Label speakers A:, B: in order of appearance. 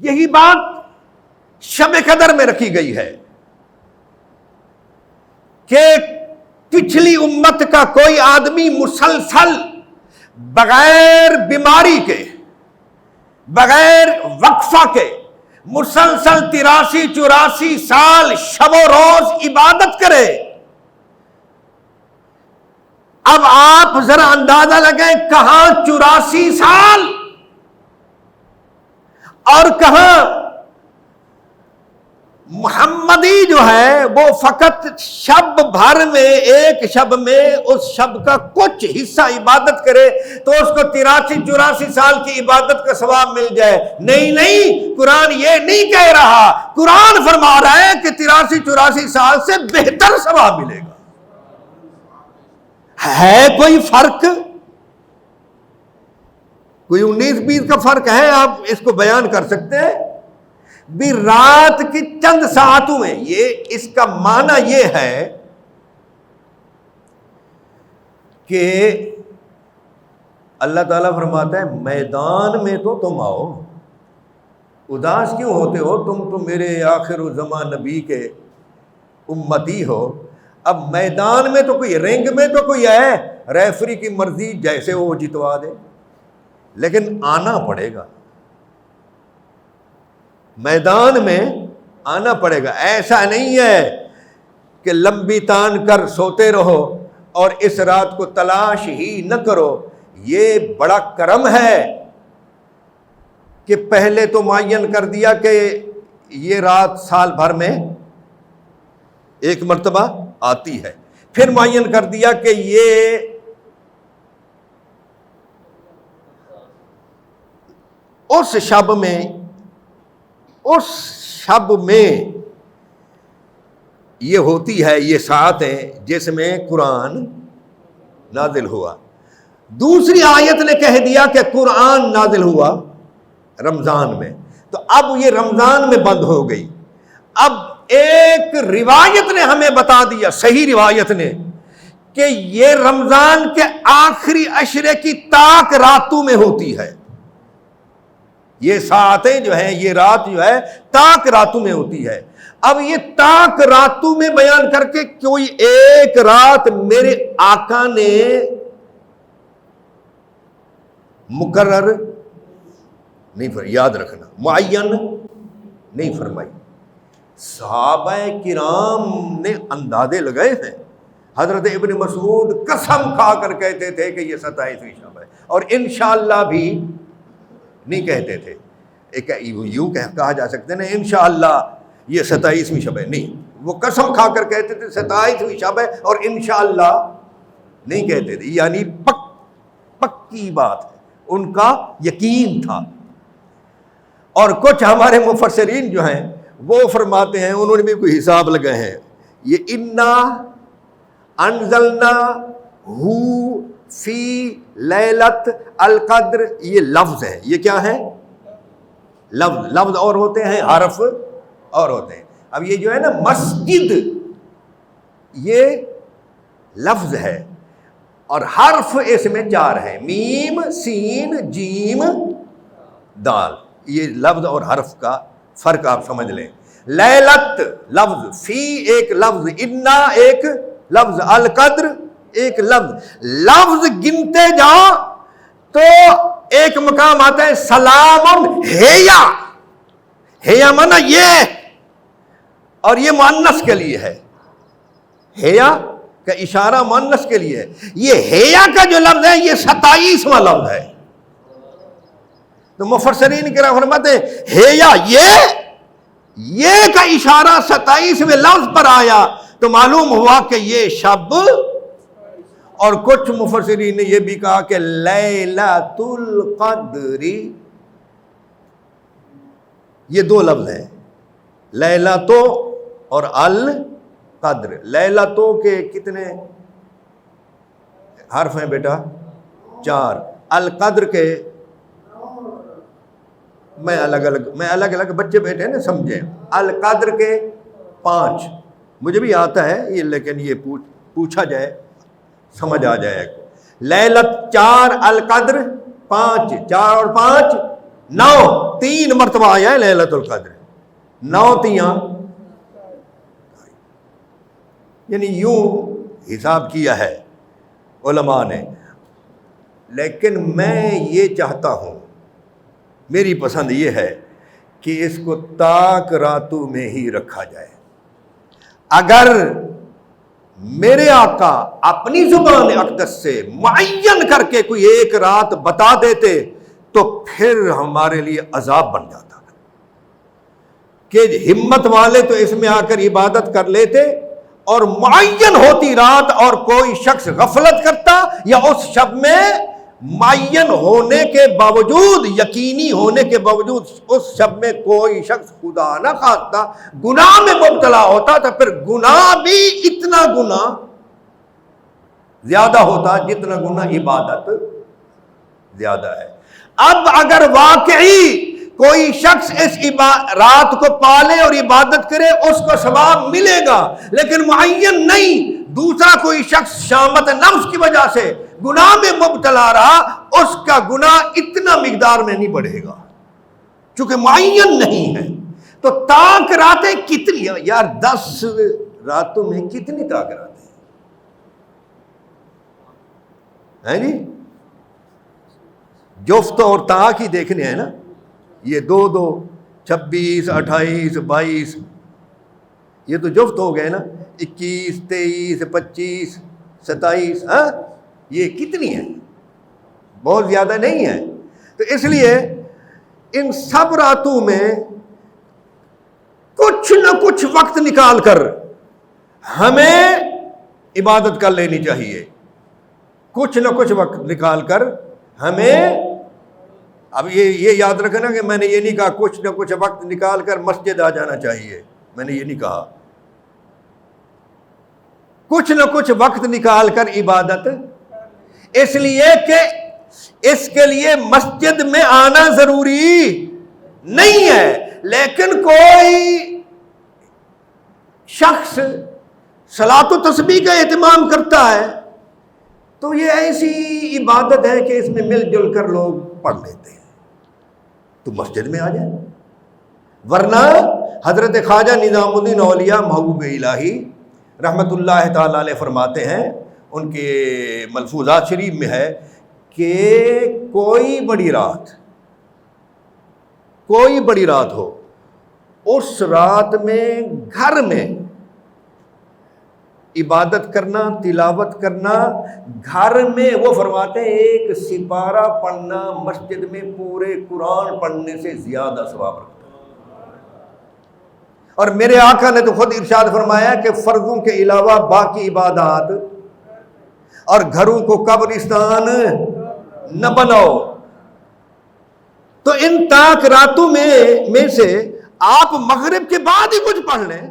A: یہی بات شب قدر میں رکھی گئی ہے کہ پچھلی امت کا کوئی آدمی مسلسل بغیر بیماری کے، بغیر وقفہ کے، مسلسل 83-84 سال شب و روز عبادت کرے۔ اب آپ ذرا اندازہ لگائیں، کہاں 84 سال اور کہاں محمدی جو ہے وہ فقط شب بھر میں، ایک شب میں اس شب کا کچھ حصہ عبادت کرے تو اس کو 83-84 سال کی عبادت کا ثواب مل جائے۔ نہیں، قرآن یہ نہیں کہہ رہا، قرآن فرما رہا ہے کہ 83-84 سال سے بہتر ثواب ملے گا۔ ہے کوئی فرق؟ کوئی 19-20 کا فرق ہے؟ آپ اس کو بیان کر سکتے ہیں بھی رات کی چند ساعتوں میں؟ یہ اس کا معنی یہ ہے کہ اللہ تعالیٰ فرماتا ہے میدان میں تو تم آؤ، اداس کیوں ہوتے ہو؟ تم تو میرے آخر الزمان نبی کے امتی ہو۔ اب میدان میں تو کوئی، رنگ میں تو کوئی ہے، ریفری کی مرضی جیسے وہ جتوا دے، لیکن آنا پڑے گا، میدان میں آنا پڑے گا۔ ایسا نہیں ہے کہ لمبی تان کر سوتے رہو اور اس رات کو تلاش ہی نہ کرو۔ یہ بڑا کرم ہے کہ پہلے تو معین کر دیا کہ یہ رات سال بھر میں ایک مرتبہ آتی ہے، پھر معین کر دیا کہ یہ اس شب میں یہ ہوتی ہے، یہ ساعتیں جس میں قرآن نازل ہوا۔ دوسری آیت نے کہہ دیا کہ قرآن نازل ہوا رمضان میں، تو اب یہ رمضان میں بند ہو گئی۔ اب ایک روایت نے ہمیں بتا دیا، صحیح روایت نے، کہ یہ رمضان کے آخری عشرے کی تاک راتوں میں ہوتی ہے۔ یہ ساعتیں جو ہیں، یہ رات جو ہے تاک راتوں میں ہوتی ہے۔ اب یہ تاک راتوں میں بیان کر کے کوئی ایک رات میرے آقا نے مقرر نہیں فرمائی، یاد رکھنا، معین نہیں فرمائی۔ صحابہ کرام نے اندازے لگائے ہیں۔ حضرت ابن مسعود قسم کھا کر کہتے تھے کہ یہ 27ویں شب ہے، اور انشاءاللہ بھی نہیں کہتے تھے۔ ایک یوں کہا جا سکتے نا انشاءاللہ یہ 27ویں شب ہے، نہیں، وہ قسم کھا کر کہتے تھے 27ویں شب ہے، اور انشاءاللہ نہیں کہتے تھے، یعنی پکی بات ہے، ان کا یقین تھا۔ اور کچھ ہمارے مفسرین جو ہیں وہ فرماتے ہیں، انہوں نے بھی کوئی حساب لگائے ہیں، یہ انا انزلنا ہو فی لیلت القدر، یہ لفظ ہے، یہ کیا ہے؟ لفظ اور ہوتے ہیں، حرف اور ہوتے ہیں۔ اب یہ جو ہے نا مسجد، یہ لفظ ہے اور حرف اس میں 4 ہیں، میم، سین، جیم، دال۔ یہ لفظ اور حرف کا فرق آپ سمجھ لیں۔ لیلت لفظ، فی ایک لفظ، انا ایک لفظ، القدر ایک لفظ گنتے جاؤ تو ایک مقام آتا ہے سلام ہیا مانا یہ، اور یہ مؤنث کے لیے ہے، ہیا کا اشارہ مؤنث کے لیے ہے۔ یہ ہیا کا جو لفظ ہے یہ 27واں لفظ ہے۔ تو مفسرین کرام فرماتے ہیں ہیا یہ کا اشارہ 27ویں لفظ پر آیا تو معلوم ہوا کہ یہ شب، اور کچھ مفسرین نے یہ بھی کہا کہ لیلۃ القدر، یہ 2 لفظ ہیں، لیلۃ اور القدر۔ لیلۃ کے کتنے حرف ہیں بیٹا؟ 4۔ القدر کے میں الگ الگ بچے بیٹھے نا سمجھیں، القدر کے 5، مجھے بھی آتا ہے یہ، لیکن یہ پوچھا جائے سمجھ آ جائے۔ لیلت 4، القدر 5، 4 اور 5 9 3 مرتبہ آیا ہے لیلۃ القدر، 9 3 یعنی یوں حساب کیا ہے علماء نے۔ لیکن میں یہ چاہتا ہوں، میری پسند یہ ہے کہ اس کو تاک راتوں میں ہی رکھا جائے۔ اگر میرے آقا اپنی زبان اقدس سے معین کر کے کوئی ایک رات بتا دیتے تو پھر ہمارے لیے عذاب بن جاتا کہ ہمت والے تو اس میں آ کر عبادت کر لیتے، اور معین ہوتی رات اور کوئی شخص غفلت کرتا یا اس شب میں معین ہونے کے باوجود، یقینی ہونے کے باوجود اس شب میں کوئی شخص خدا نہ خواستہ گناہ میں مبتلا ہوتا، تو پھر گناہ بھی اتنا گناہ زیادہ ہوتا جتنا گناہ عبادت زیادہ ہے۔ اب اگر واقعی کوئی شخص اس رات کو پالے اور عبادت کرے اس کو ثواب ملے گا، لیکن معین نہیں، دوسرا کوئی شخص شامت نفس کی وجہ سے گناہ میں مبتلا رہا، اس کا گناہ اتنا مقدار میں نہیں بڑھے گا چونکہ معین نہیں ہے۔ تو تاک راتیں کتنی ہیں یار؟ 10 راتوں میں کتنی تاک راتیں ہیں جی؟ جفت اور طاق ہی دیکھنے ہیں نا، یہ 2 2 26 28 22، یہ تو جفت ہو گئے نا، 21 23 25 27، ہاں یہ کتنی ہیں؟ بہت زیادہ نہیں ہے۔ تو اس لیے ان سب راتوں میں کچھ نہ کچھ وقت نکال کر ہمیں عبادت کر لینی چاہیے، کچھ نہ کچھ وقت نکال کر ہمیں۔ اب یہ یاد رکھنا کہ میں نے یہ نہیں کہا کچھ نہ کچھ وقت نکال کر مسجد آ جانا چاہیے، میں نے یہ نہیں کہا۔ کچھ نہ کچھ وقت نکال کر عبادت، اس لیے کہ اس کے لیے مسجد میں آنا ضروری نہیں ہے، لیکن کوئی شخص صلاۃ و تسبیح کا اہتمام کرتا ہے تو یہ ایسی عبادت ہے کہ اس میں مل جل کر لوگ پڑھ لیتے ہیں، تو مسجد میں آ جائے۔ ورنہ حضرت خواجہ نظام الدین اولیاء محبوب الہی رحمت اللہ تعالی علیہ فرماتے ہیں، ان کے ملفوظات شریف میں ہے کہ کوئی بڑی رات ہو، اس رات میں گھر میں عبادت کرنا، تلاوت کرنا، گھر میں وہ فرماتے ہیں ایک سپارہ پڑھنا مسجد میں پورے قرآن پڑھنے سے زیادہ ثواب رکھتا ہے۔ اور میرے آقا نے تو خود ارشاد فرمایا کہ فرضوں کے علاوہ باقی عبادات اور گھروں کو قبرستان نہ بناؤ۔ تو ان تاک راتوں میں سے آپ مغرب کے بعد ہی کچھ پڑھ لیں،